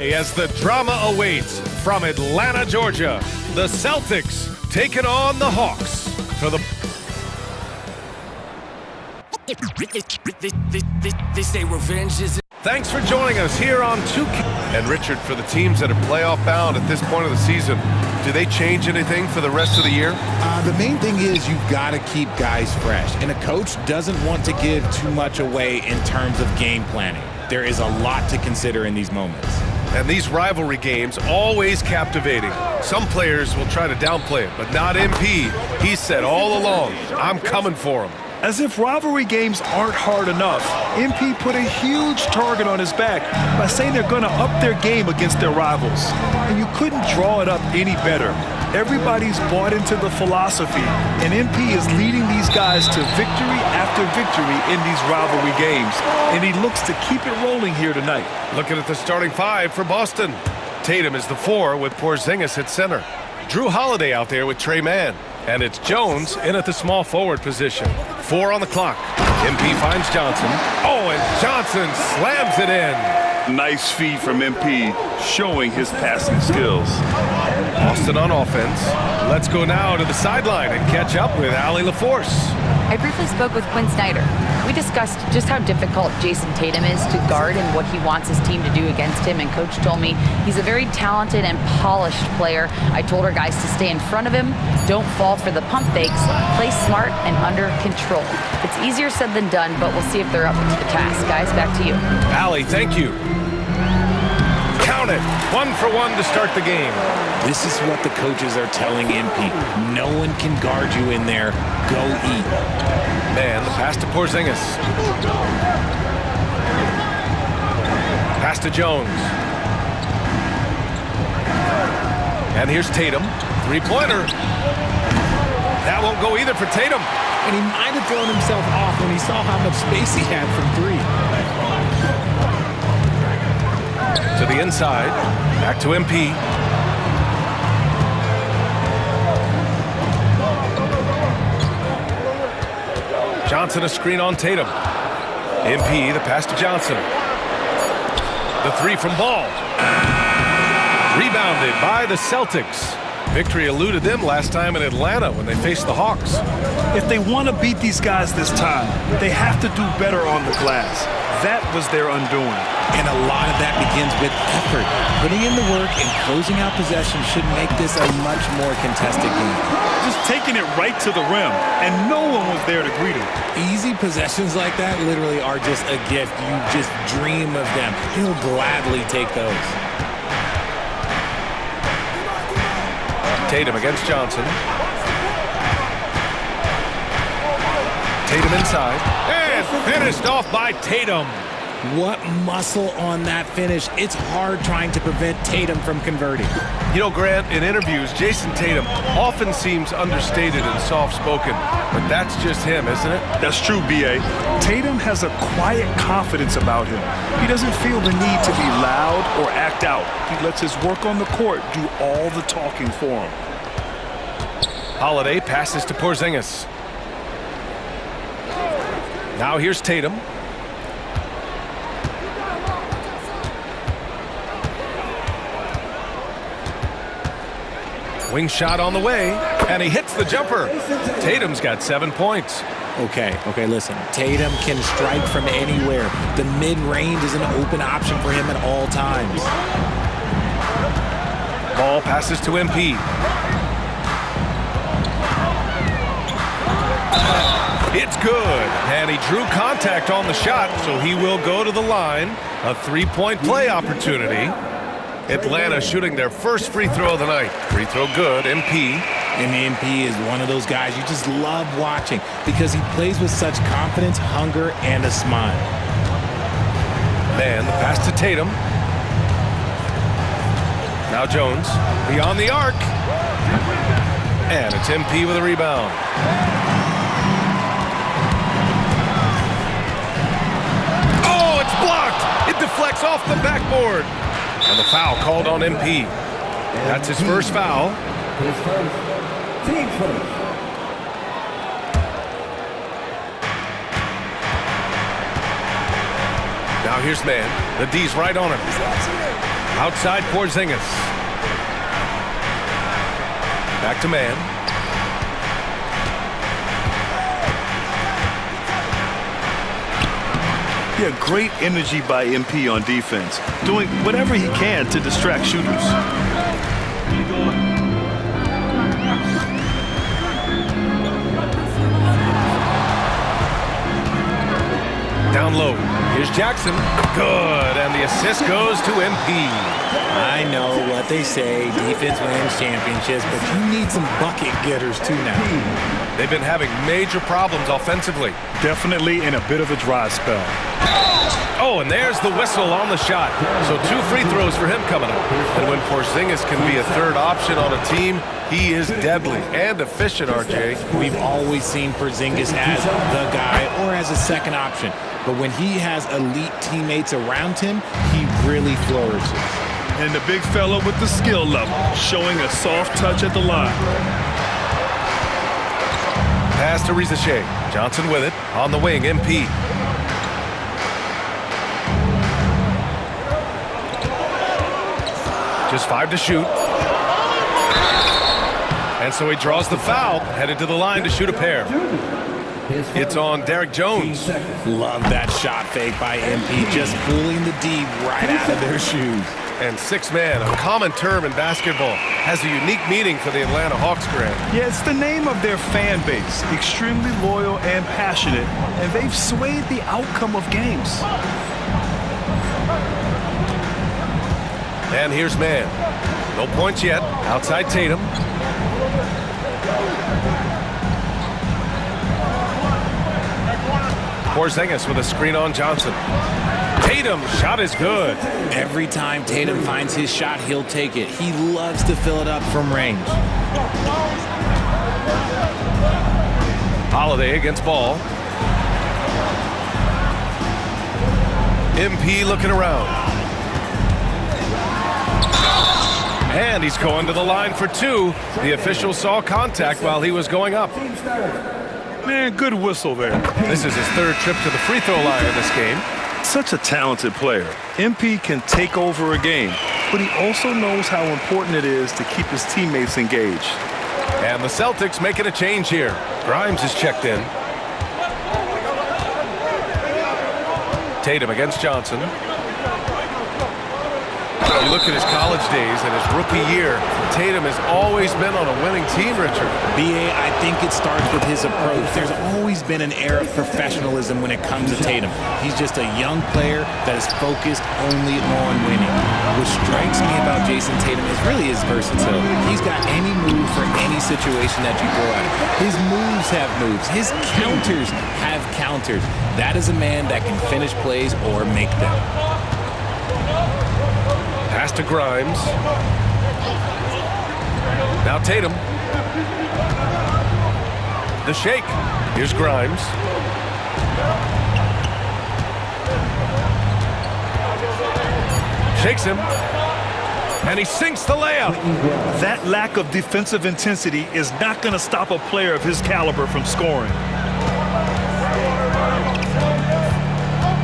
As the drama awaits from Atlanta, Georgia, the Celtics taking on the Hawks for the... They say revenge is... Thanks for joining us here on 2K. And Richard, for the teams that are playoff bound at this point of the season, do they change anything for the rest of the year? The main thing is you've got to keep guys fresh. And a coach doesn't want to give too much away in terms of game planning. There is a lot to consider in these moments. And these rivalry games, always captivating. Some players will try to downplay it, but not MP. He said all along, I'm coming for him. As if rivalry games aren't hard enough, MP put a huge target on his back by saying they're going to up their game against their rivals. And you couldn't draw it up any better. Everybody's bought into the philosophy, and MP is leading these guys to victory after victory in these rivalry games. And he looks to keep it rolling here tonight. Looking at the starting five for Boston. Tatum is the 4 with Porzingis at center. Drew Holiday out there with Trey Mann. And it's Jones in at the small forward position. 4 on the clock. MP finds Johnson. Oh, and Johnson slams it in. Nice feed from MP, showing his passing skills. Boston on offense. Let's go now to the sideline and catch up with Allie LaForce. I briefly spoke with Quinn Snyder. We discussed just how difficult Jason Tatum is to guard and what he wants his team to do against him, and Coach told me he's a very talented and polished player. I told our guys to stay in front of him, don't fall for the pump fakes, play smart and under control. It's easier said than done, but we'll see if they're up to the task. Guys, back to you. Allie, thank you. Count it. 1 for 1 to start the game. This is what the coaches are telling MP. No one can guard you in there. Go eat. Man, the pass to Porzingis. Pass to Jones. And here's Tatum. 3-pointer. That won't go either for Tatum. And he might have thrown himself off when he saw how much space he had from 3. To the inside. Back to MP. Johnson a screen on Tatum. MP, the pass to Johnson. The 3 from Ball. Rebounded by the Celtics. Victory eluded them last time in Atlanta when they faced the Hawks. If they want to beat these guys this time, they have to do better on the glass. That was their undoing. And a lot of that begins with effort. Putting in the work and closing out possession should make this a much more contested game. Just taking it right to the rim, and no one was there to greet him. Easy possessions like that literally are just a gift. You just dream of them. He'll gladly take those. Tatum against Johnson. Tatum inside. And finished off by Tatum. What muscle on that finish. It's hard trying to prevent Tatum from converting. You know, Grant, in interviews, Jason Tatum often seems understated and soft-spoken, but that's just him, isn't it? That's true, B.A. Tatum has a quiet confidence about him. He doesn't feel the need to be loud or act out. He lets his work on the court do all the talking for him. Holiday passes to Porzingis. Now here's Tatum. Wing shot on the way, and he hits the jumper. Tatum's got 7 points. Okay, listen. Tatum can strike from anywhere. The mid-range is an open option for him at all times. Ball passes to MP. It's good, and he drew contact on the shot, so he will go to the line. A 3-point play opportunity. Atlanta shooting their first free throw of the night. Free throw good, MP. And MP is one of those guys you just love watching because he plays with such confidence, hunger, and a smile. Man, the pass to Tatum. Now Jones, beyond the arc. And it's MP with a rebound. Oh, it's blocked! It deflects off the backboard. And the foul called on MP. That's his first foul. Team first. Now here's man. The D's right on him. Outside Porzingis. Back to man. Yeah, great energy by MP on defense, doing whatever he can to distract shooters. Down low. Here's Jackson. Good, and the assist goes to MP. I know what they say, defense wins championships, but you need some bucket getters too now. They've been having major problems offensively. Definitely in a bit of a dry spell. Oh, and there's the whistle on the shot. So 2 free throws for him coming up. And when Porzingis can be a third option on a team, he is deadly and efficient, RJ. We've always seen Porzingis as the guy or as a second option. But when he has elite teammates around him, he really flourishes. And the big fella with the skill level, showing a soft touch at the line. Pass to Rizachet. Johnson with it. On the wing, MP. Just 5 to shoot. And so he draws the foul, headed to the line to shoot a pair. It's on Derek Jones. Love that shot fake by MP, just pulling the D right out of their shoes. And 6-man, a common term in basketball, has a unique meaning for the Atlanta Hawks, Grant. Yeah, it's the name of their fan base. Extremely loyal and passionate, and they've swayed the outcome of games. And here's man. No points yet. Outside Tatum. Porzingis with a screen on Johnson. Tatum, shot is good. Every time Tatum finds his shot, he'll take it. He loves to fill it up from range. Holiday against Ball. MP looking around. And he's going to the line for 2. The official saw contact while he was going up. Man, good whistle there. This is his 3rd trip to the free throw line in this game. Such a talented player. MP can take over a game, but he also knows how important it is to keep his teammates engaged. And the Celtics making a change here. Grimes is checked in. Tatum against Johnson. You look at his college days and his rookie year, Tatum has always been on a winning team, Richard. B.A., I think it starts with his approach. There's always been an air of professionalism when it comes to Tatum. He's just a young player that is focused only on winning. What strikes me about Jason Tatum is really his versatility. He's got any move for any situation that you throw at him. His moves have moves. His counters have counters. That is a man that can finish plays or make them. Pass to Grimes. Now Tatum. The shake. Here's Grimes. Shakes him. And he sinks the layup. That lack of defensive intensity is not going to stop a player of his caliber from scoring.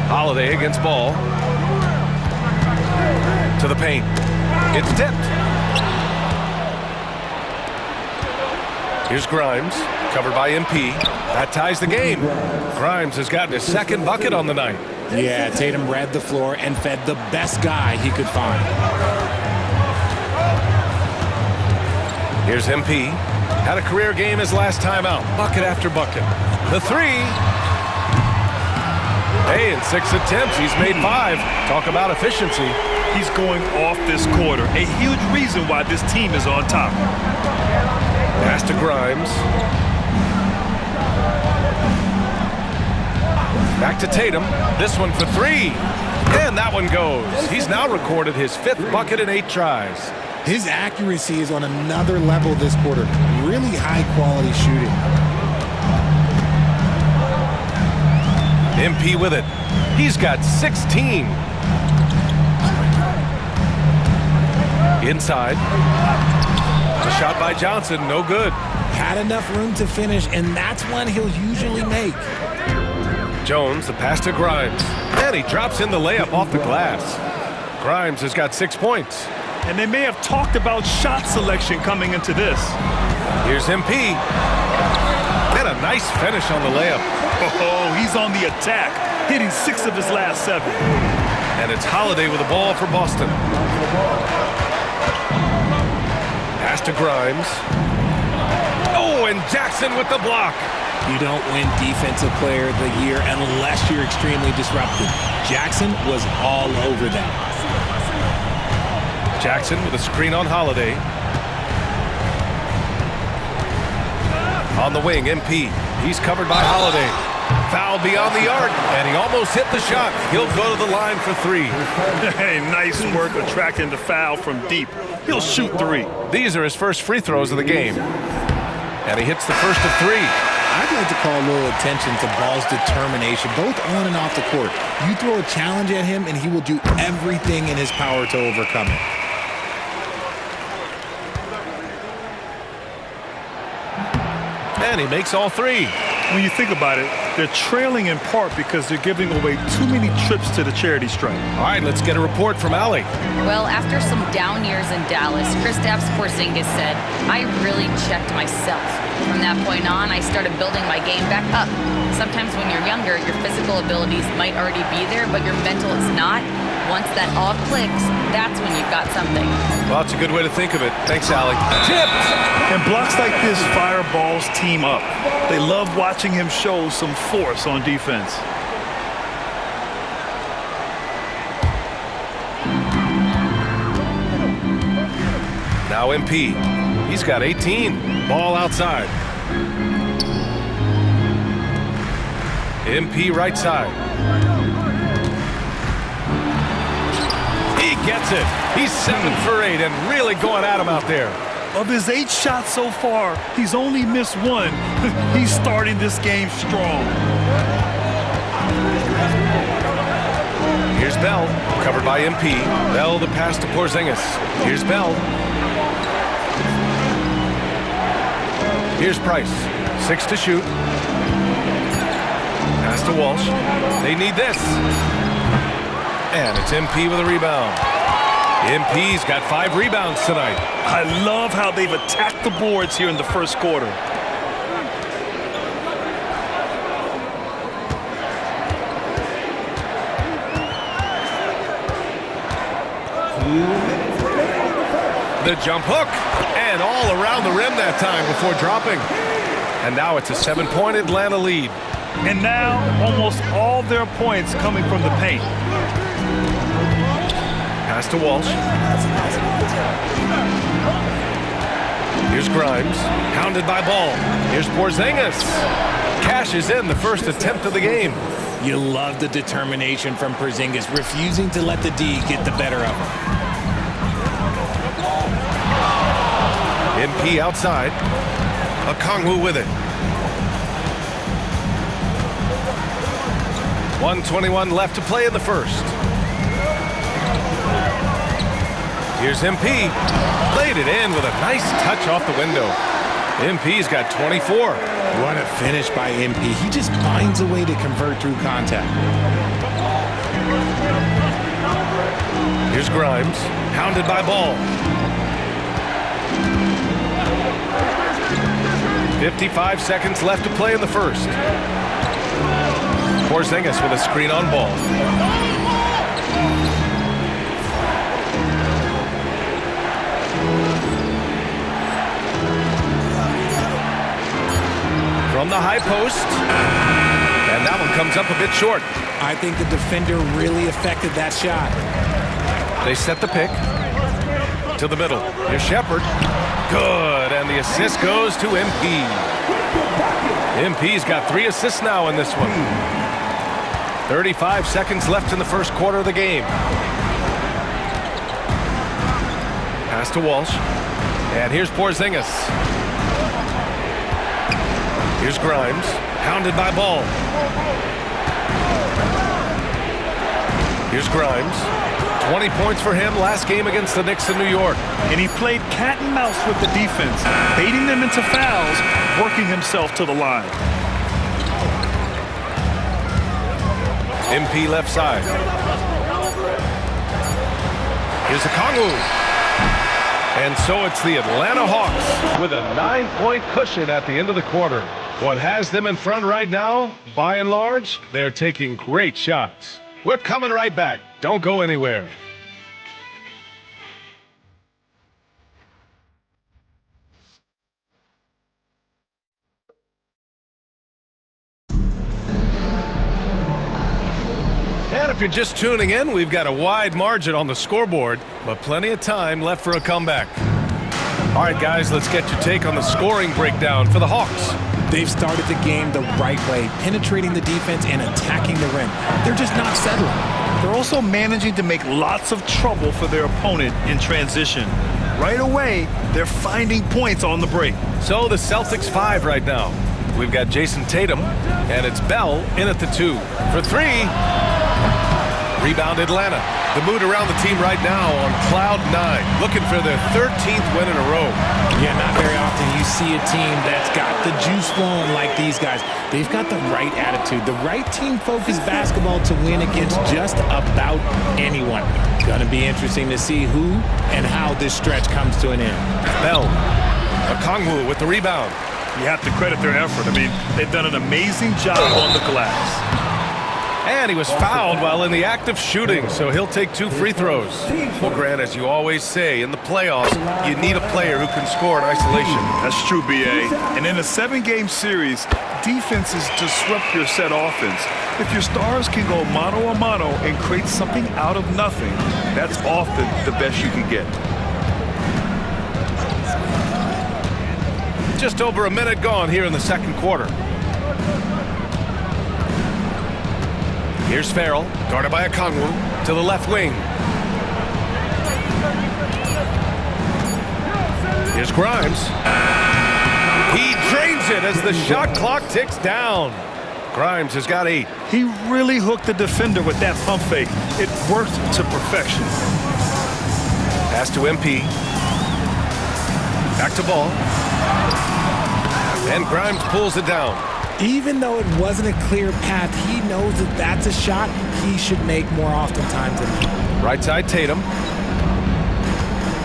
Holiday against Ball. To the paint. It's tipped. Here's Grimes, covered by MP. That ties the game. Grimes has gotten his 2nd bucket on the night. Yeah, Tatum read the floor and fed the best guy he could find. Here's MP. Had a career game his last time out. Bucket after bucket. The 3. Hey, in 6 attempts, he's made 5. Talk about efficiency. He's going off this quarter. A huge reason why this team is on top. Pass to Grimes. Back to Tatum. This one for 3. And that one goes. He's now recorded his 5th bucket in 8 tries. His accuracy is on another level this quarter. Really high-quality shooting. MP with it. He's got 16. Inside. The shot by Johnson, no good. Had enough room to finish, and that's one he'll usually make. Jones, the pass to Grimes. And he drops in the layup off the glass. Grimes has got 6 points. And they may have talked about shot selection coming into this. Here's MP. And a nice finish on the layup. Oh, he's on the attack, hitting 6 of his last 7. And it's Holiday with the ball for Boston. Pass to Grimes. Oh, and Jackson with the block. You don't win Defensive Player of the Year unless you're extremely disruptive. Jackson was all over that. Jackson with a screen on Holiday. On the wing, MP. He's covered by Holiday. Foul beyond the arc, and he almost hit the shot. He'll go to the line for 3. Hey, nice work attracting the foul from deep. He'll shoot 3. These are his first free throws of the game. And he hits the first of 3. I'd like to call a little attention to Ball's determination, both on and off the court. You throw a challenge at him, and he will do everything in his power to overcome it. And he makes all 3. When you think about it, they're trailing in part because they're giving away too many trips to the charity stripe. All right, let's get a report from Allie. Well, after some down years in Dallas, Kristaps Porzingis said, "I really checked myself. From that point on, I started building my game back up. Sometimes when you're younger, your physical abilities might already be there, but your mental is not. Once that all clicks, that's when you've got something." Well, that's a good way to think of it. Thanks, Allie. Tipped! And blocks like this fire Ball's team up. They love watching him show some force on defense. Now MP. He's got 18. Ball outside. MP right side. He gets it. He's 7 for 8 and really going at him out there. Of his 8 shots so far, he's only missed 1. He's starting this game strong. Here's Bell, covered by MP. Bell the pass to Porzingis. Here's Bell. Here's Price. 6 to shoot. Pass to Walsh. They need this. And it's MP with a rebound. MP's got 5 rebounds tonight. I love how they've attacked the boards here in the first quarter. The jump hook, and all around the rim that time before dropping. And now it's a 7-point Atlanta lead. And now almost all their points coming from the paint. Pass to Walsh. Here's Grimes, pounded by Ball. Here's Porzingis. Cashes in the first attempt of the game. You love the determination from Porzingis, refusing to let the D get the better of him. MP outside. Okongwu with it. 1:21 left to play in the first. Here's MP. Laid it in with a nice touch off the window. MP's got 24. What a finish by MP. He just finds a way to convert through contact. Here's Grimes, pounded by Ball. 55 seconds left to play in the first. Porzingis with a screen on Ball. From the high post. And that one comes up a bit short. I think the defender really affected that shot. They set the pick. To the middle. Here's Shepard. Good, and the assist goes to MP. MP's got 3 assists now in this one. 35 seconds left in the first quarter of the game. Pass to Walsh. And here's Porzingis. Here's Grimes, pounded by Ball. Here's Grimes. 20 points for him last game against the Knicks in New York. And he played cat and mouse with the defense, baiting them into fouls, working himself to the line. MP left side. Here's a Kongwu. And so it's the Atlanta Hawks with a 9-point cushion at the end of the quarter. What has them in front right now, by and large, they're taking great shots. We're coming right back. Don't go anywhere. And if you're just tuning in, we've got a wide margin on the scoreboard, but plenty of time left for a comeback. All right, guys, let's get your take on the scoring breakdown for the Hawks. They've started the game the right way, penetrating the defense and attacking the rim. They're just not settling. They're also managing to make lots of trouble for their opponent in transition. Right away, they're finding points on the break. So the Celtics 5 right now. We've got Jason Tatum, and it's Bell in at the 2. For 3, rebound Atlanta. The mood around the team right now on cloud 9, looking for their 13th win in a row. Yeah, not very often you see a team that's got the juice flowing like these guys. They've got the right attitude, the right team-focused basketball to win against just about anyone. Going to be interesting to see who and how this stretch comes to an end. Bell, Okongwu with the rebound. You have to credit their effort. I mean, they've done an amazing job on the glass. And he was fouled while in the act of shooting, so he'll take 2 free throws. Well, Grant, as you always say, in the playoffs, you need a player who can score in isolation. That's true, B.A. And in a 7-game series, defenses disrupt your set offense. If your stars can go mano-a-mano and create something out of nothing, that's often the best you can get. Just over a minute gone here in the second quarter. Here's Farrell, guarded by Okongwu, to the left wing. Here's Grimes. He drains it as the shot clock ticks down. Grimes has got 8. He really hooked the defender with that pump fake. It worked to perfection. Pass to MP. Back to Ball. And Grimes pulls it down. Even though it wasn't a clear path, he knows that that's a shot he should make more oftentimes than not. Right side Tatum.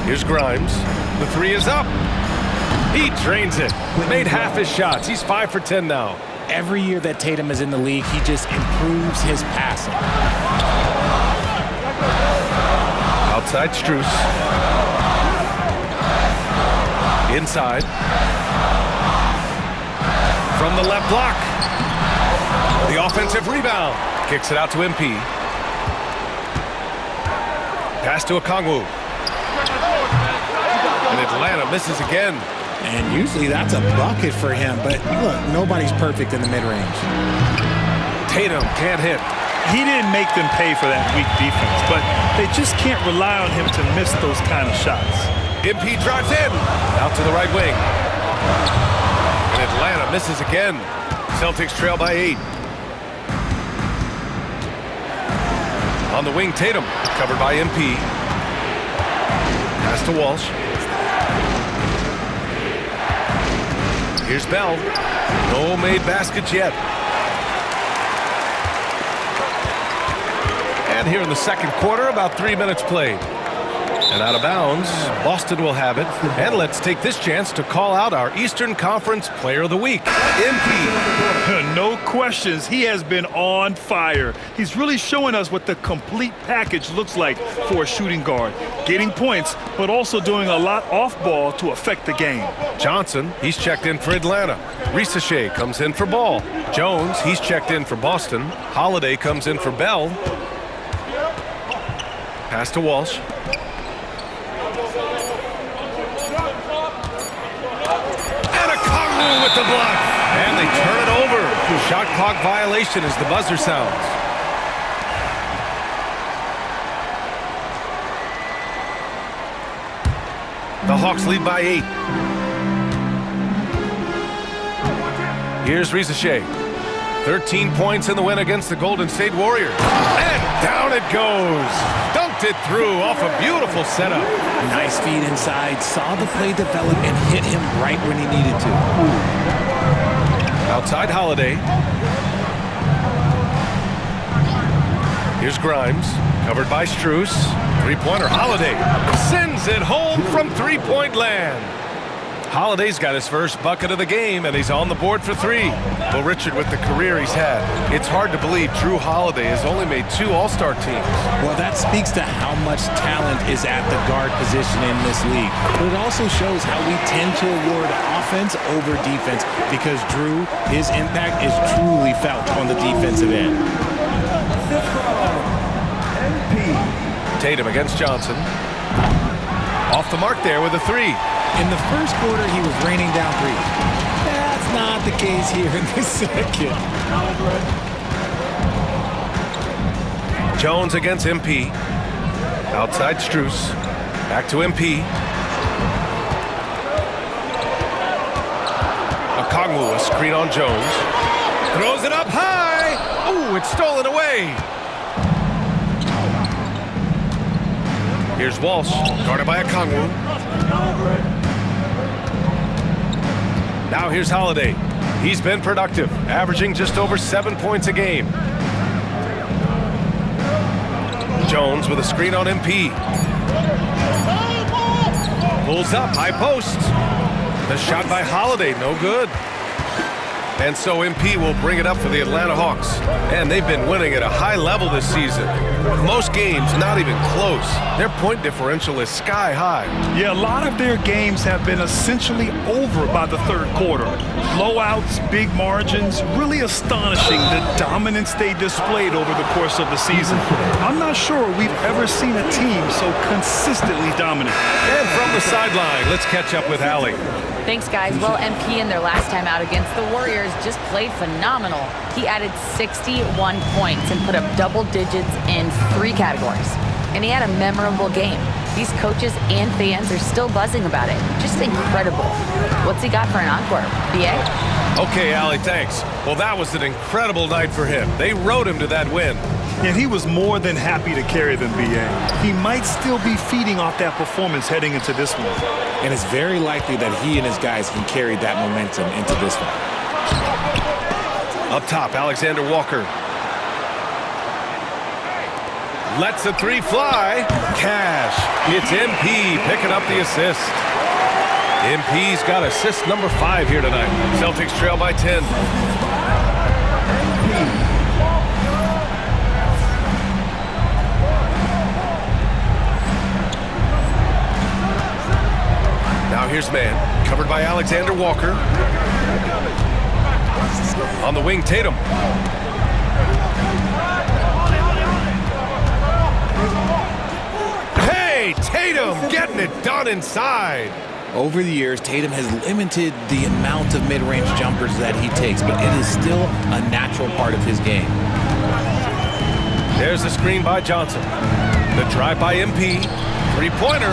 Here's Grimes. The 3 is up. He drains it. Made half his shots. He's 5 for 10 now. Every year that Tatum is in the league, he just improves his passing. Outside Strus. Inside. From the left block. The offensive rebound. Kicks it out to MP. Pass to Okongwu. And Atlanta misses again. And usually that's a bucket for him, but look, nobody's perfect in the mid-range. Tatum can't hit. He didn't make them pay for that weak defense, but they just can't rely on him to miss those kind of shots. MP drives in. Out to the right wing. And Atlanta misses again. Celtics trail by 8. On the wing, Tatum, covered by MP. Pass to Walsh. Here's Bell. No made baskets yet. And here in the second quarter, about 3 minutes played. And out of bounds, Boston will have it. And let's take this chance to call out our Eastern Conference Player of the Week, MP. No questions, he has been on fire. He's really showing us what the complete package looks like for a shooting guard. Getting points, but also doing a lot off ball to affect the game. Johnson, he's checked in for Atlanta. Risacher comes in for Ball. Jones, he's checked in for Boston. Holiday comes in for Bell. Pass to Walsh. With the block, and they turn it over. Shot clock violation as the buzzer sounds. The Hawks lead by 8. Here's Risacher. 13 points in the win against the Golden State Warriors. And down it goes. Dunked it through off a beautiful setup. Nice feed inside, saw the play develop and hit him right when he needed to. Outside Holiday. Here's Grimes, covered by Strus. Three-pointer, Holiday sends it home from three-point land. Holiday's got his first bucket of the game, and he's on the board for three. Well, Richard, with the career he's had, it's hard to believe Drew Holiday has only made 2 All-Star teams. Well, that speaks to how much talent is at the guard position in this league. But it also shows how we tend to award offense over defense because Drew, his impact is truly felt on the defensive end. Tatum against Johnson. Off the mark there with a three. In the first quarter, he was raining down threes. That's not the case here in the second. Jones against MP. Outside Strus. Back to MP. Okongwu, a screen on Jones. Throws it up high. Ooh, it's stolen away. Here's Walsh, guarded by Okongwu. Now here's Holiday. He's been productive, averaging just over 7 points a game. Jones with a screen on MP. Pulls up, high post. The shot by Holiday, no good. And so MP will bring it up for the Atlanta Hawks. And they've been winning at a high level this season. Most games not even close. Their point differential is sky high. Yeah, a lot of their games have been essentially over by the third quarter. Blowouts, big margins, really astonishing the dominance they displayed over the course of the season. I'm not sure we've ever seen a team so consistently dominant. And from the sideline, let's catch up with Allie. Thanks, guys. Well, MP in their last time out against the Warriors just played phenomenal. He added 61 points and put up double digits in 3 categories. And he had a memorable game. These coaches and fans are still buzzing about it. Just incredible. What's he got for an encore? BA? Okay, Allie, thanks. Well, that was an incredible night for him. They rode him to that win. And he was more than happy to carry them, BA. He might still be feeding off that performance heading into this one. And it's very likely that he and his guys can carry that momentum into this one. Up top, Alexander Walker. Lets the three fly. Cash. It's MP picking up the assist. MP's got assist number 5 here tonight. Celtics trail by 10. Now here's man, covered by Alexander Walker. On the wing, Tatum. Hey, Tatum getting it done inside. Over the years, Tatum has limited the amount of mid-range jumpers that he takes, but it is still a natural part of his game. There's the screen by Johnson. The drive by MP. Three-pointer.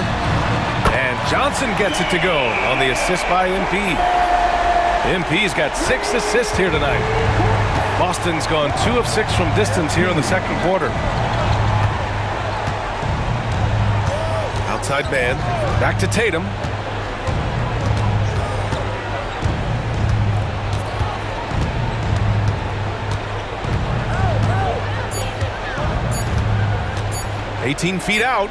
And Johnson gets it to go on the assist by MP. MP's got 6 assists here tonight. Boston's gone 2 of 6 from distance here in the second quarter. Outside man. Back to Tatum. $18 feet out.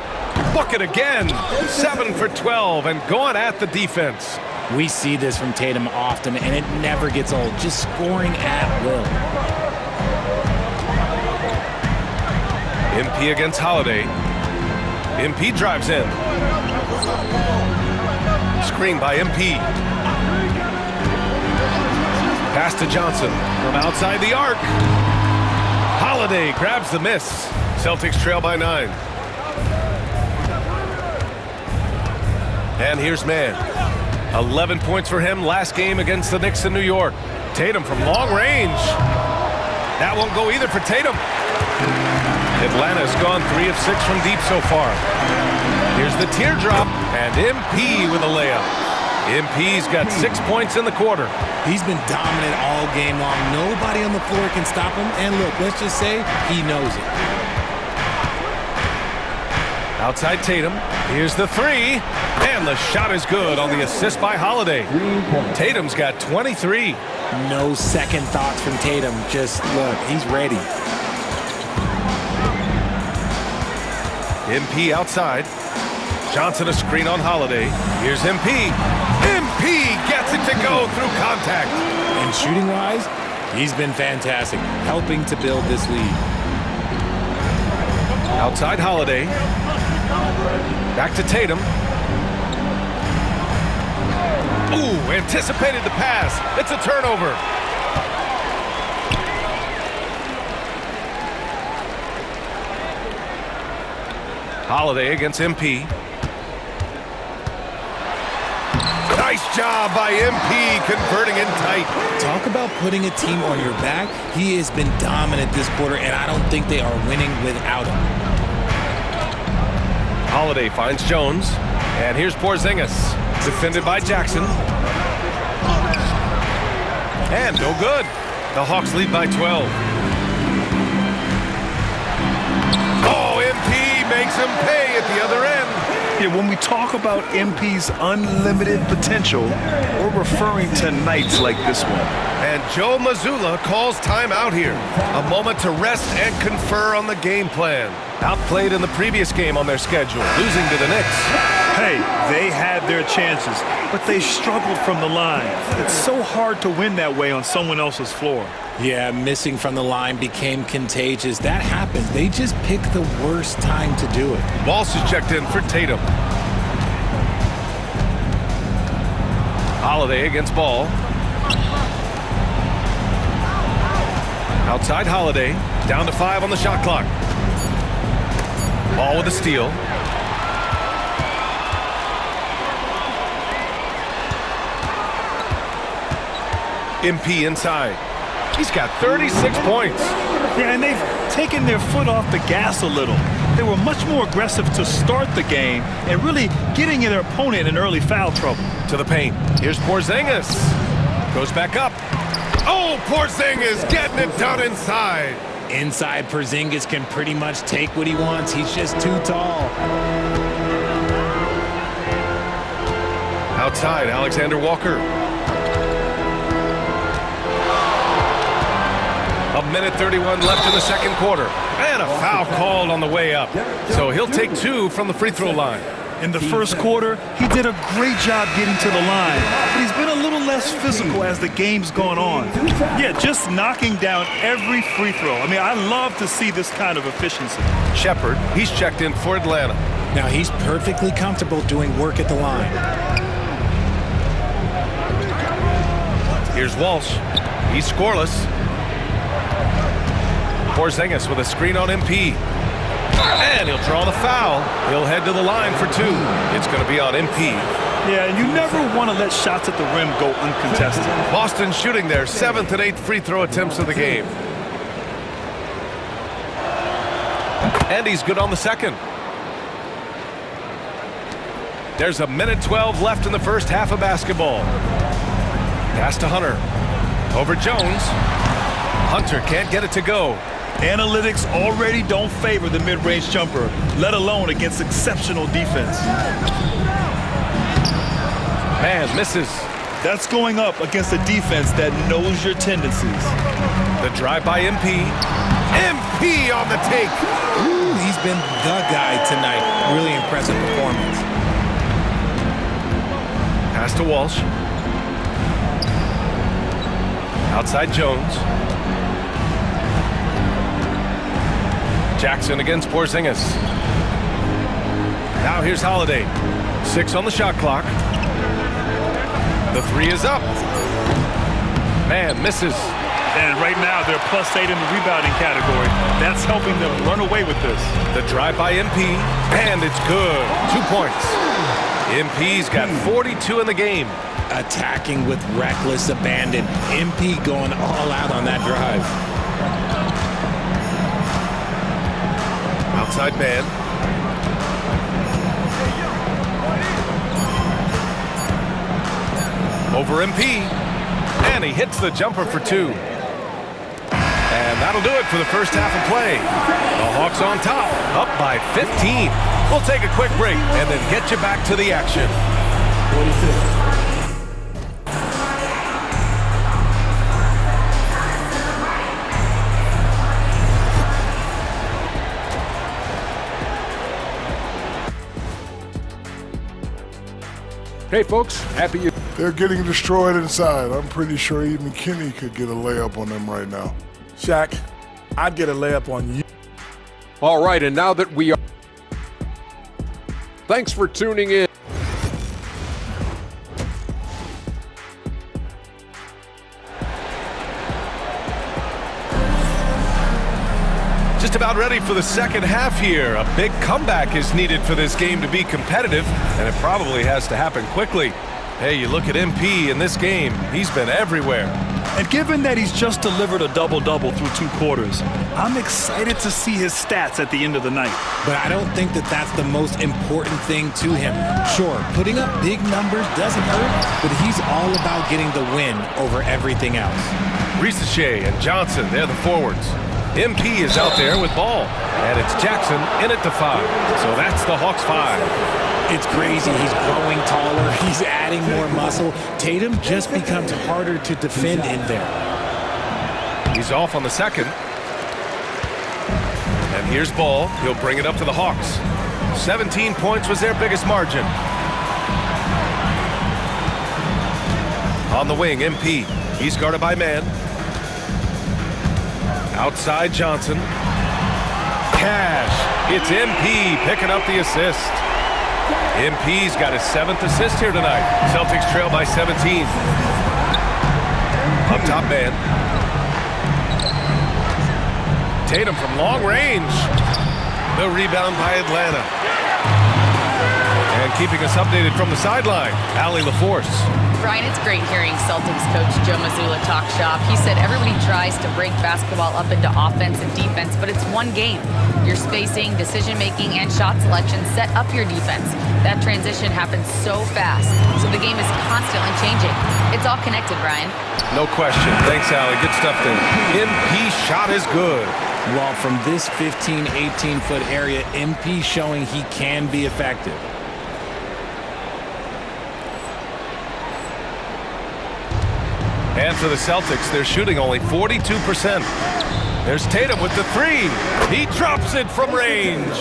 Bucket again. 7 for 12 and going at the defense. We see this from Tatum often, and it never gets old. Just scoring at will. MP against Holiday. MP drives in. Screen by MP. Pass to Johnson from outside the arc. Holiday grabs the miss. Celtics trail by 9. And here's man. 11 points for him last game against the Knicks in New York. Tatum from long range. That won't go either for Tatum. Atlanta's gone 3 of 6 from deep so far. Here's the teardrop, and MP with a layup. MP's got 6 points in the quarter. He's been dominant all game long. Nobody on the floor can stop him. And look, let's just say he knows it. Outside Tatum. Here's the 3. And the shot is good on the assist by Holiday. Tatum's got 23. No second thoughts from Tatum. Just look, he's ready. MP outside. Johnson a screen on Holiday. Here's MP. MP gets it to go through contact. And shooting-wise, he's been fantastic, helping to build this lead. Outside Holiday. Back to Tatum. Ooh, anticipated the pass. It's a turnover. Holiday against MP. Nice job by MP converting in tight. Talk about putting a team on your back. He has been dominant this quarter, and I don't think they are winning without him. Holiday finds Jones. And here's Porzingis. Defended by Jackson. And no good. The Hawks lead by 12. Oh, MP makes him pay at the other end. Yeah, when we talk about MP's unlimited potential, we're referring to nights like this one. And Joe Mazzulla calls timeout here. A moment to rest and confer on the game plan. Outplayed in the previous game on their schedule, losing to the Knicks. Hey, they had their chances, but they struggled from the line. It's so hard to win that way on someone else's floor. Yeah, missing from the line became contagious. That happens. They just pick the worst time to do it. Walsh is checked in for Tatum. Holiday against Ball. Outside Holiday, down to 5 on the shot clock. Ball with a steal. MP inside. He's got 36 points. Yeah, and they've taken their foot off the gas a little. They were much more aggressive to start the game and really getting their opponent in early foul trouble. To the paint. Here's Porzingis. Goes back up. Oh, Porzingis getting it done inside. Inside, Porzingis can pretty much take what he wants. He's just too tall. Outside, Alexander Walker. A minute 31 left in the second quarter. And a foul called on the way up. So he'll take 2 from the free throw line. In the first quarter, he did a great job getting to the line, but he's been a little less physical as the game's gone on. Yeah, just knocking down every free throw. I mean, I love to see this kind of efficiency. Shepard, he's checked in for Atlanta. Now he's perfectly comfortable doing work at the line. Here's Walsh. He's scoreless. Porzingis with a screen on MP. And he'll draw the foul. He'll head to the line for 2. It's going to be on MP. Yeah, and you never want to let shots at the rim go uncontested. Boston shooting their 7th and 8th free throw attempts of the game. And he's good on the second. There's a minute 12 left in the first half of basketball. Pass to Hunter. Over Jones. Hunter can't get it to go. Analytics already don't favor the mid-range jumper, let alone against exceptional defense. Man misses. That's going up against a defense that knows your tendencies. The drive by MP. MP on the take. Ooh, he's been the guy tonight. Really impressive performance. Pass to Walsh. Outside Jones. Jackson against Porzingis. Now here's Holiday. 6 on the shot clock. The 3 is up. Man misses. And right now they're +8 in the rebounding category. That's helping them run away with this. The drive by MP, and it's good. 2 points. MP's got 42 in the game. Attacking with reckless abandon. MP going all out on that drive. Outside man. Over MP. And he hits the jumper for 2. And that'll do it for the first half of play. The Hawks on top, up by 15. We'll take a quick break and then get you back to the action. 46. Hey, folks, happy you. They're getting destroyed inside. I'm pretty sure even Kenny could get a layup on them right now. Shaq, I'd get a layup on you. All right, and now that we are. Thanks for tuning in. Just about ready for the second half here. A big comeback is needed for this game to be competitive, and it probably has to happen quickly. Hey, you look at MP in this game, he's been everywhere. And given that he's just delivered a double-double through 2 quarters, I'm excited to see his stats at the end of the night. But I don't think that that's the most important thing to him. Sure, putting up big numbers doesn't hurt, but he's all about getting the win over everything else. Risacher and Johnson, they're the forwards. MP is out there with ball, and it's Jackson in at the 5. So that's the Hawks 5. It's crazy. He's growing taller. He's adding more muscle. Tatum just becomes harder to defend in there. He's off on the second. And here's Ball. He'll bring it up to the Hawks. 17 points was their biggest margin. On the wing, MP. He's guarded by man. Outside Johnson. Cash. It's MP picking up the assist. MP's got his 7th assist here tonight. Celtics trail by 17. Up top man. Tatum from long range. The rebound by Atlanta. And keeping us updated from the sideline, Allie LaForce. Brian, it's great hearing Celtics coach Joe Mazzulla talk shop. He said everybody tries to break basketball up into offense and defense, but it's one game. Your spacing, decision-making, and shot selection set up your defense. That transition happens so fast, so the game is constantly changing. It's all connected, Brian. No question. Thanks, Allie. Good stuff there. MP shot is good. Well, from this 15, 18-foot area, MP showing he can be effective. And for the Celtics, they're shooting only 42%. There's Tatum with the 3. He drops it from range.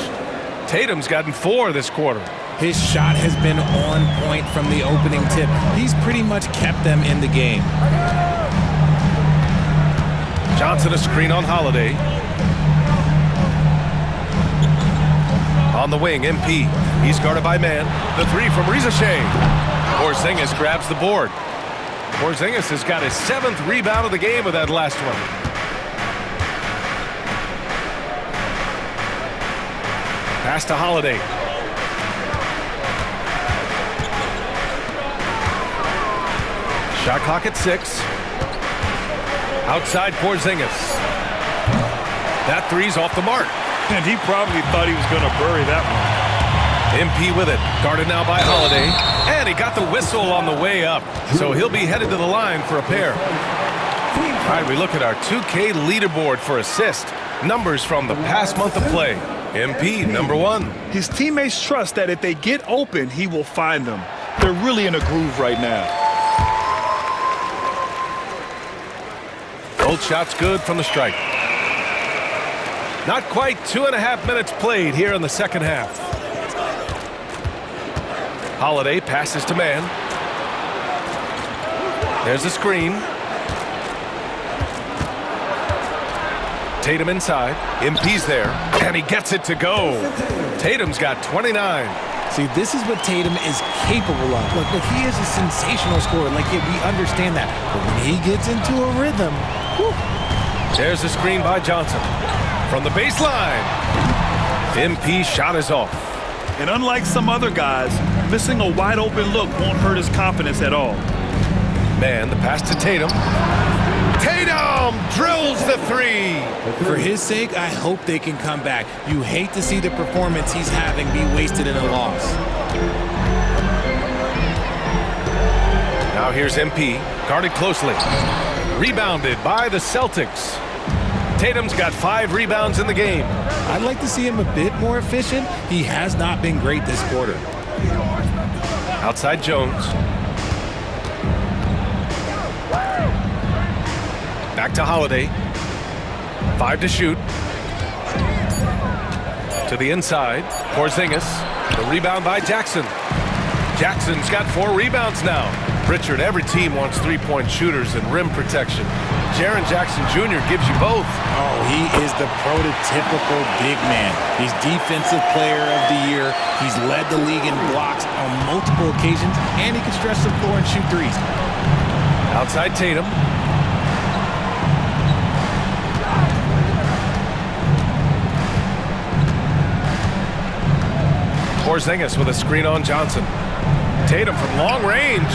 Tatum's gotten 4 this quarter. His shot has been on point from the opening tip. He's pretty much kept them in the game. Johnson a screen on Holiday. On the wing, MP. He's guarded by man. The 3 from Risacher. Porzingis grabs the board. Porzingis has got his 7th rebound of the game with that last one. Pass to Holiday. Shot clock at 6. Outside Porzingis. That 3's off the mark. And he probably thought he was going to bury that one. MP with it. Guarded now by Holiday. And he got the whistle on the way up. So he'll be headed to the line for a pair. All right, we look at our 2K leaderboard for assist. Numbers from the past month of play. MP, number 1. His teammates trust that if they get open, he will find them. They're really in a groove right now. Both shots good from the strike. Not quite 2.5 minutes played here in the second half. Holiday passes to man. There's a screen. Tatum inside. MP's there. And he gets it to go. Tatum's got 29. See, this is what Tatum is capable of. Look, he is a sensational scorer. Like, we understand that. But when he gets into a rhythm, whew. There's a screen by Johnson. From the baseline. MP's shot is off. And unlike some other guys, missing a wide open look won't hurt his confidence at all. Man, the pass to Tatum. Tatum drills the 3. For his sake, I hope they can come back. You hate to see the performance he's having be wasted in a loss. Now here's MP, guarded closely. Rebounded by the Celtics. Tatum's got 5 rebounds in the game. I'd like to see him a bit more efficient. He has not been great this quarter. Outside Jones. Back to Holiday. 5 to shoot. To the inside. Porzingis. The rebound by Jackson. Jackson's got 4 rebounds now. Richard, every team wants three-point shooters and rim protection. Jaren Jackson Jr. gives you both. Oh, he is the prototypical big man. He's Defensive Player of the Year. He's led the league in blocks on multiple occasions, and he can stretch the floor and shoot threes. Outside Tatum. Porzingis with a screen on Johnson. Tatum from long range.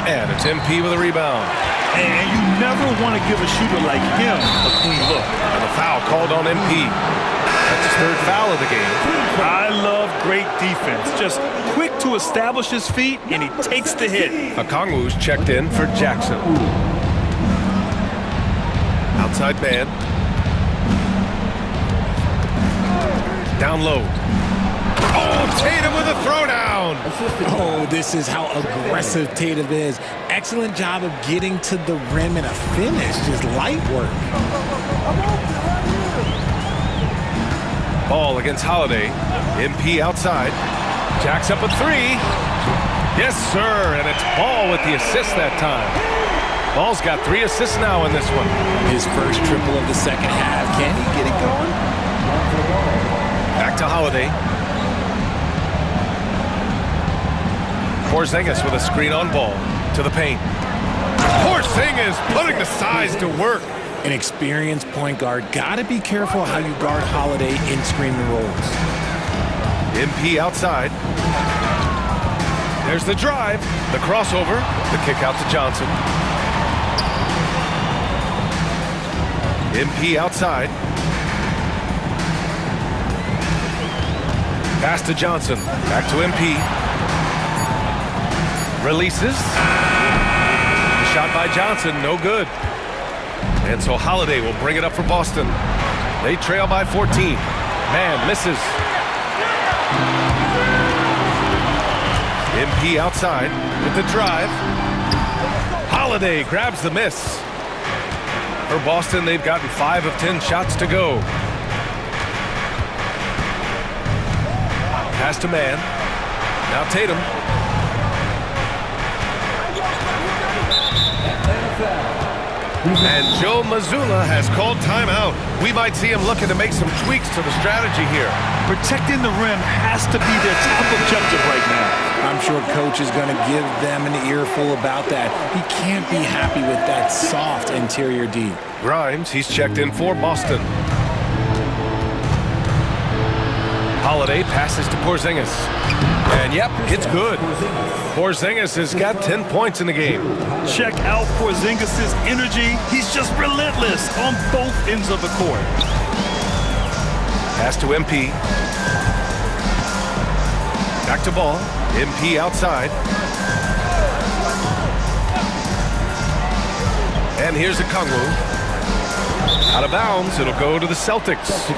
And it's MP with a rebound. And you never want to give a shooter like him a clean look. And the foul called on MP. That's his 3rd foul of the game. I love great defense. Just quick to establish his feet, and he takes the hit. Okongwu's checked in for Jackson. Outside man. Down low. Oh, Tatum with a throwdown. Oh, this is how aggressive Tatum is. Excellent job of getting to the rim and a finish. Just light work. Ball against Holiday. MP outside. Jacks up a 3. Yes, sir. And it's Ball with the assist that time. Ball's got 3 assists now in this one. His first triple of the second half. Can he get it going? Back to Holiday. Porzingis with a screen on Ball to the paint. Porzingis putting the size to work. An experienced point guard. Got to be careful how you guard Holiday in screen rolls. MP outside. There's the drive, the crossover, the kick out to Johnson. MP outside. Pass to Johnson. Back to MP. Releases. Shot by Johnson, no good. And so Holiday will bring it up for Boston. They trail by 14. Man misses. MP outside with the drive. Holiday grabs the miss. For Boston, they've gotten 5 of 10 shots to go. Pass to man. Now Tatum. And Joe Mazzulla has called timeout. We might see him looking to make some tweaks to the strategy here. Protecting the rim has to be their top objective right now. I'm sure coach is going to give them an earful about that. He can't be happy with that soft interior D. Grimes, he's checked in for Boston. Holiday passes to Porzingis. And yep, it's good. Porzingis has got 10 points in the game. Check out Porzingis' energy. He's just relentless on both ends of the court. Pass to MP. Back to Ball. MP outside. And here's Okongwu. Out of bounds, it'll go to the Celtics.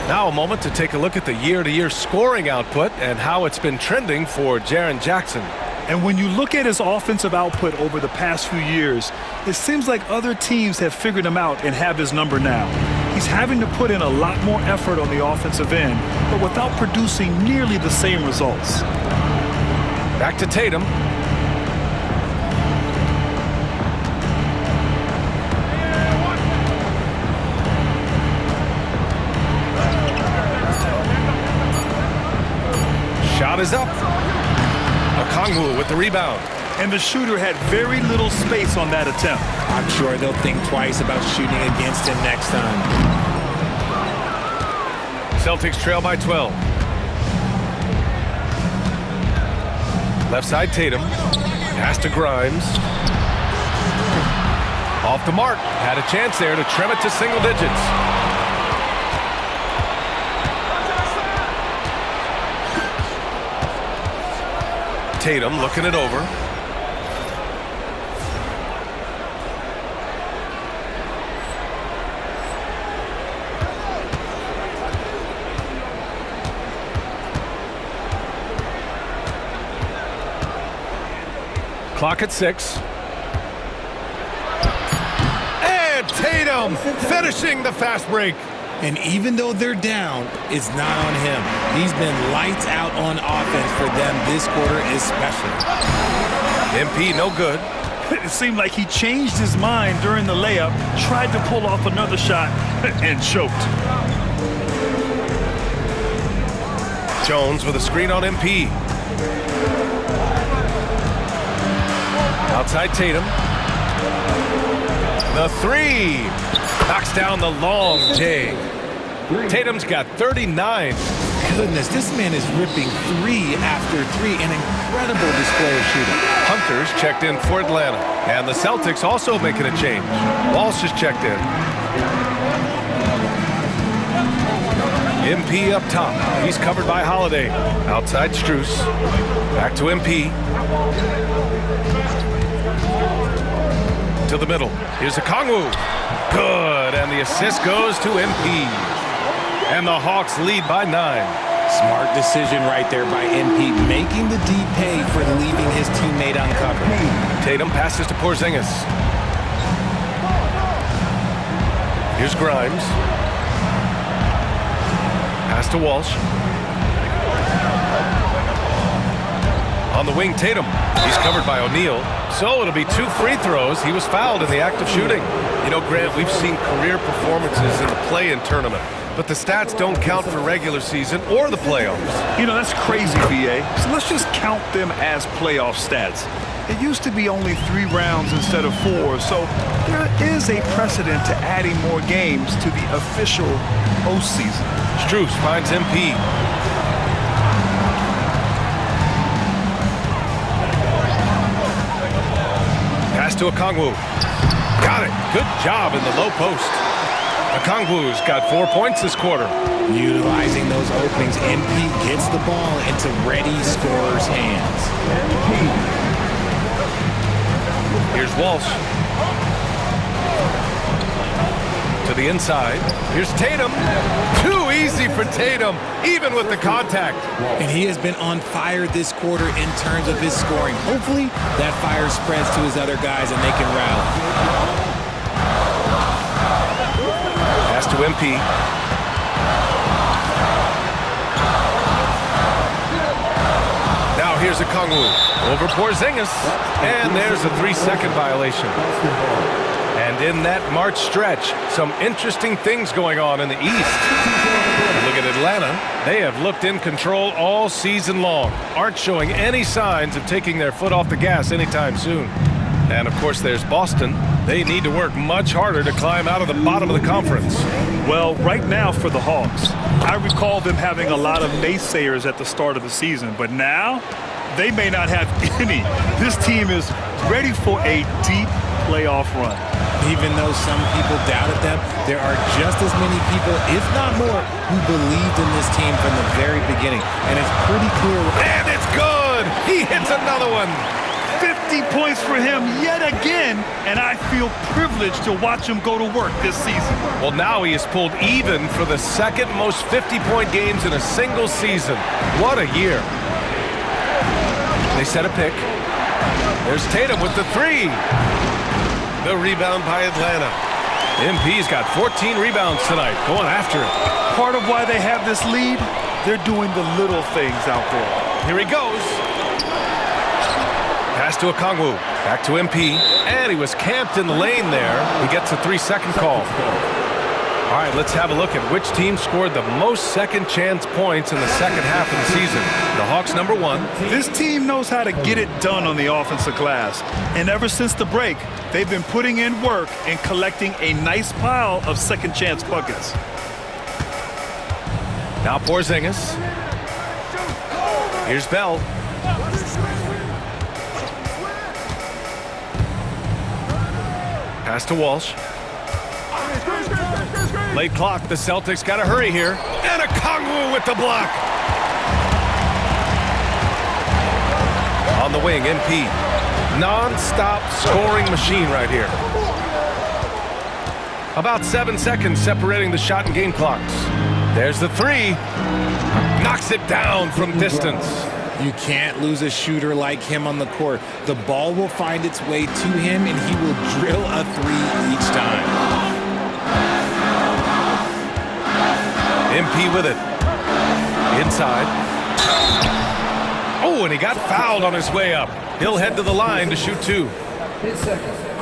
Now a moment to take a look at the year-to-year scoring output and how it's been trending for Jaren Jackson. And when you look at his offensive output over the past few years, it seems like other teams have figured him out and have his number now. He's having to put in a lot more effort on the offensive end, but without producing nearly the same results. Back to Tatum. Shot is up. Okongwu with the rebound. And the shooter had very little space on that attempt. I'm sure they'll think twice about shooting against him next time. Celtics trail by 12. Left side Tatum. Pass to Grimes. Off the mark. Had a chance there to trim it to single digits. Tatum looking it over. Clock at 6. And Tatum finishing the fast break. And even though they're down, it's not on him. He's been lights out on offense for them this quarter especially. MP no good. It seemed like he changed his mind during the layup, tried to pull off another shot, and choked. Jones with a screen on MP. Outside Tatum. The three. Knocks down the long J. Tatum's got 39. Goodness, this man is ripping 3 after 3. An incredible display of shooting. Hunter's checked in for Atlanta. And the Celtics also making a change. Walsh is checked in. MP up top. He's covered by Holiday. Outside Strus. Back to MP. To the middle. Here's Okongwu. Good. And the assist goes to MP. And the Hawks lead by 9. Smart decision right there by MP, making the D pay for leaving his teammate uncovered. Tatum passes to Porzingis. Here's Grimes. Pass to Walsh. On the wing, Tatum. He's covered by O'Neal. So it'll be 2 free throws. He was fouled in the act of shooting. You know, Grant, we've seen career performances in the play-in tournament, but the stats don't count for regular season or the playoffs. You know, that's crazy, VA. So let's just count them as playoff stats. It used to be only 3 rounds instead of 4, so there is a precedent to adding more games to the official postseason. Strus finds MP. Pass to Okongwu. Got it. Good job in the low post. Okongwu's got 4 points this quarter. Utilizing those openings, MP gets the ball into ready scorers' hands. Here's Walsh. To the inside. Here's Tatum. Too easy for Tatum, even with the contact. And he has been on fire this quarter in terms of his scoring. Hopefully, that fire spreads to his other guys and they can rally. Pass to MP. Now here's Okongwu. Over Porzingis. And there's a 3-second violation. And in that March stretch, some interesting things going on in the East. Look at Atlanta. They have looked in control all season long. Aren't showing any signs of taking their foot off the gas anytime soon. And, of course, there's Boston. They need to work much harder to climb out of the bottom of the conference. Well, right now for the Hawks, I recall them having a lot of naysayers at the start of the season, but now they may not have any. This team is ready for a deep playoff run. Even though some people doubted them, there are just as many people, if not more, who believed in this team from the very beginning. And it's pretty clear. And it's good! He hits another one! 50 points for him yet again, and I feel privileged to watch him go to work this season. Well, now he has pulled even for the second most 50-point games in a single season. What a year. They set a pick. There's Tatum with the 3. The rebound by Atlanta. MP's got 14 rebounds tonight, going after it. Part of why they have this lead, they're doing the little things out there. Here he goes. Pass to Okongwu. Back to MP. And he was camped in the lane there. He gets a 3-second call. All right, let's have a look at which team scored the most second chance points in the second half of the season. The Hawks, number 1. This team knows how to get it done on the offensive glass. And ever since the break, they've been putting in work and collecting a nice pile of second chance buckets. Now Porzingis. Here's Bell. Pass to Walsh. Late clock, the Celtics got to hurry here. And Okongwu with the block. On the wing, MP. Non-stop scoring machine right here. About 7 seconds separating the shot and game clocks. There's the 3. Knocks it down from distance. You can't lose a shooter like him on the court. The ball will find its way to him, and he will drill a 3 each time. MP with it. Inside. Oh, and he got fouled on his way up. He'll head to the line to shoot 2.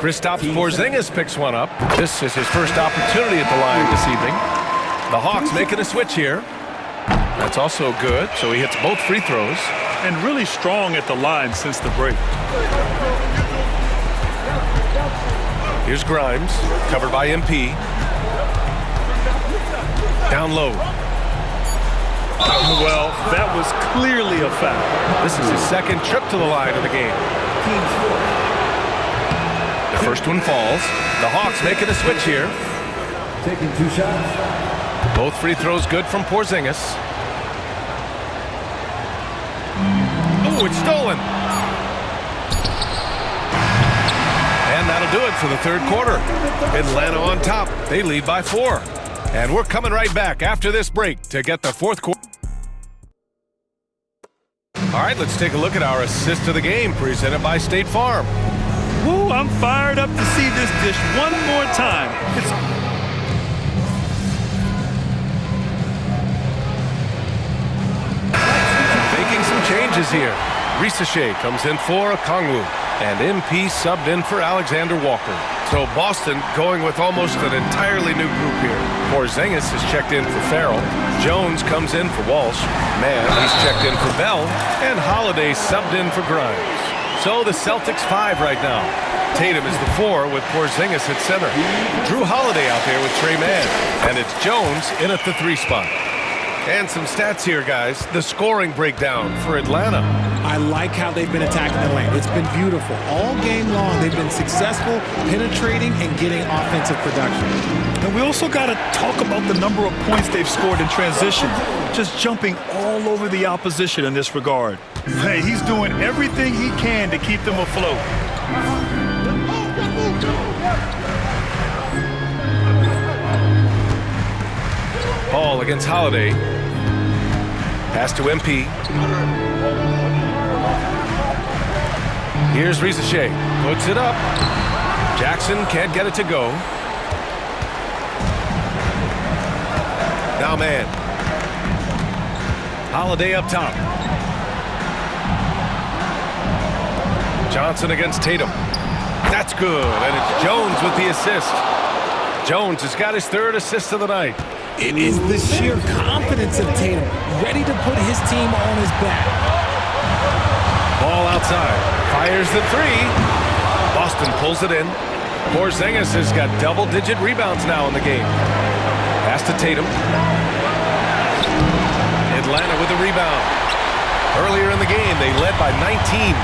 Kristaps Porzingis picks one up. This is his first opportunity at the line this evening. The Hawks making a switch here. That's also good, so he hits both free throws. And really strong at the line since the break. Here's Grimes, covered by MP. Down low. Well, that was clearly a foul. This is his second trip to the line of the game. The first one falls. The Hawks making a switch here. Taking 2 shots. Both free throws good from Porzingis. Oh, it's stolen. And that'll do it for the third quarter. Atlanta on top. They lead by 4. And we're coming right back after this break to get the fourth quarter. All right, let's take a look at our assist of the game presented by State Farm. Woo, I'm fired up to see this dish one more time. Making some changes here. Risashe comes in for Okongwu, and MP subbed in for Alexander Walker. So Boston going with almost an entirely new group here. Porzingis is checked in for Farrell. Jones comes in for Walsh. Mann, he's checked in for Bell. And Holiday subbed in for Grimes. So the Celtics 5 right now. Tatum is the 4 with Porzingis at center. Drew Holiday out there with Trey Mann. And it's Jones in at the 3 spot. And some stats here, guys. The scoring breakdown for Atlanta. I like how they've been attacking the lane. It's been beautiful. All game long, they've been successful, penetrating and getting offensive production. And we also got to talk about the number of points they've scored in transition. Just jumping all over the opposition in this regard. Hey, he's doing everything he can to keep them afloat. Ball against Holiday. Pass to MP. Here's Risashe. Puts it up. Jackson can't get it to go. Now Mann. Holiday up top. Johnson against Tatum. That's good, and it's Jones with the assist. Jones has got his 3rd assist of the night. It is the sheer confidence of Tatum, ready to put his team on his back. Ball outside. Fires the 3. Boston pulls it in. Porzingis has got double-digit rebounds now in the game. Pass to Tatum. Atlanta with a rebound. Earlier in the game, they led by 19.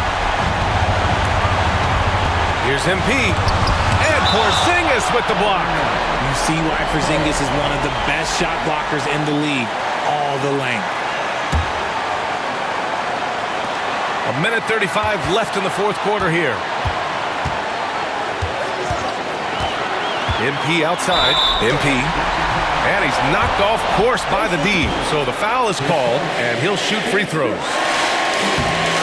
Here's MP. And Porzingis with the block. You see why Porzingis is one of the best shot blockers in the league. All the length. 1:35 left in the fourth quarter here. MP outside. MP. And he's knocked off course by the D. So the foul is called, and he'll shoot free throws.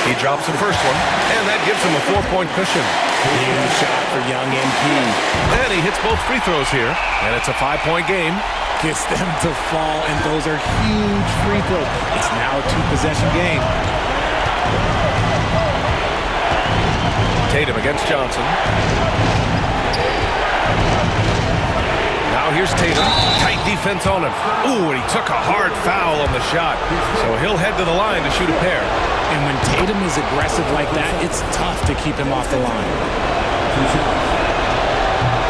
He drops the first one, and that gives him a 4-point cushion. Huge shot for young MP. And he hits both free throws here, and it's a 5-point game. Gets them to fall, and those are huge free throws. It's now a 2-possession game. Tatum against Johnson. Now here's Tatum. Tight defense on him. Ooh, and he took a hard foul on the shot. So he'll head to the line to shoot a pair. And when Tatum is aggressive like that, it's tough to keep him off the line.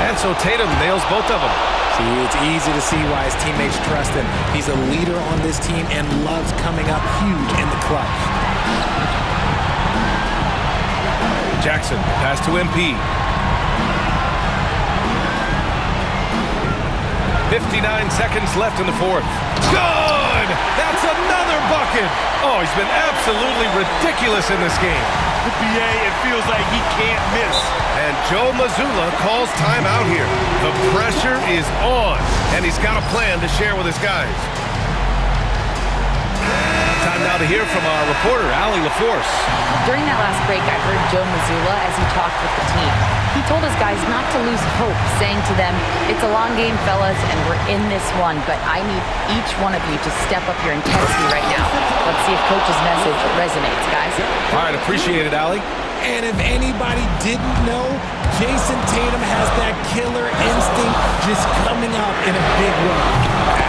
And so Tatum nails both of them. See, it's easy to see why his teammates trust him. He's a leader on this team and loves coming up huge in the clutch. Jackson, pass to MP. 59 seconds left in the fourth. Good! That's another bucket! Oh, he's been absolutely ridiculous in this game. The BA, it feels like he can't miss. And Joe Mazzulla calls timeout here. The pressure is on, and he's got a plan to share with his guys. Time now to hear from our reporter, Allie LaForce. During that last break, I heard Joe Mazzulla as he talked with the team. He told his guys not to lose hope, saying to them, "It's a long game, fellas, and we're in this one, but I need each one of you to step up your intensity right now." Let's see if Coach's message resonates, guys. All right, appreciate it, Allie. And if anybody didn't know, Jason Tatum has that killer instinct just coming out in a big way.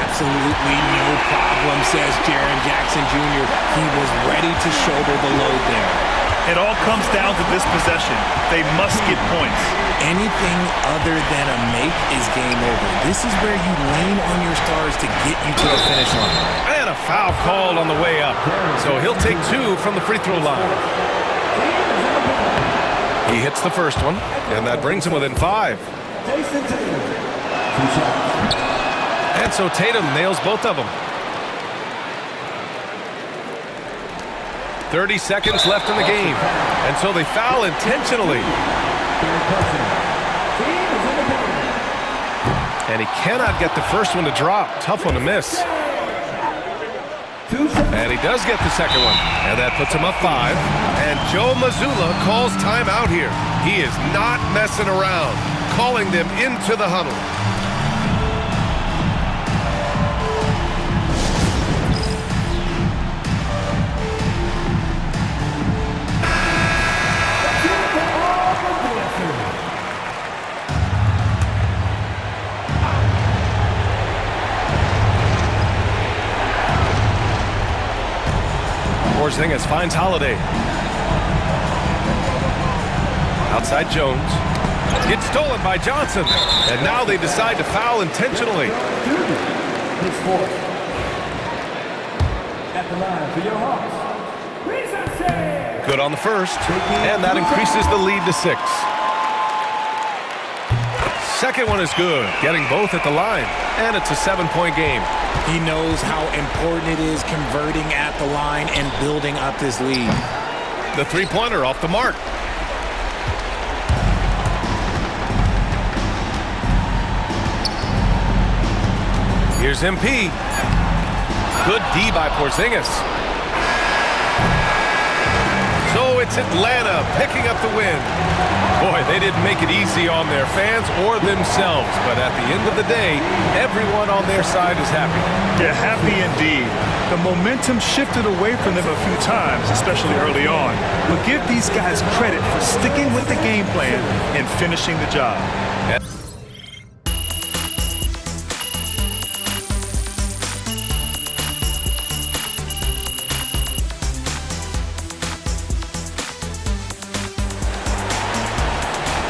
Absolutely no problem, says Jaren Jackson Jr. He was ready to shoulder the load there. It all comes down to this possession. They must get points. Anything other than a make is game over. This is where you lean on your stars to get you to the finish line. And a foul called on the way up. So he'll take 2 from the free throw line. He hits the first one, and that brings him within 5. And so Tatum nails both of them. 30 seconds left in the game, and so they foul intentionally. And he cannot get the first one to drop. Tough one to miss. And he does get the second one, and that puts him up 5. And Joe Mazzulla calls timeout here. He is not messing around, calling them into the huddle. Porzingis finds Holiday. Outside Jones. It's stolen by Johnson. And now they decide to foul intentionally. At the line for your Hawks. Good on the first. And that increases the lead to 6. Second one is good. Getting both at the line. And it's a 7-point game. He knows how important it is converting at the line and building up this lead. The three-pointer off the mark. Here's MP. Good D by Porzingis. So it's Atlanta picking up the win. Boy, they didn't make it easy on their fans or themselves, but at the end of the day, everyone on their side is happy. They're happy indeed. The momentum shifted away from them a few times, especially early on. But give these guys credit for sticking with the game plan and finishing the job.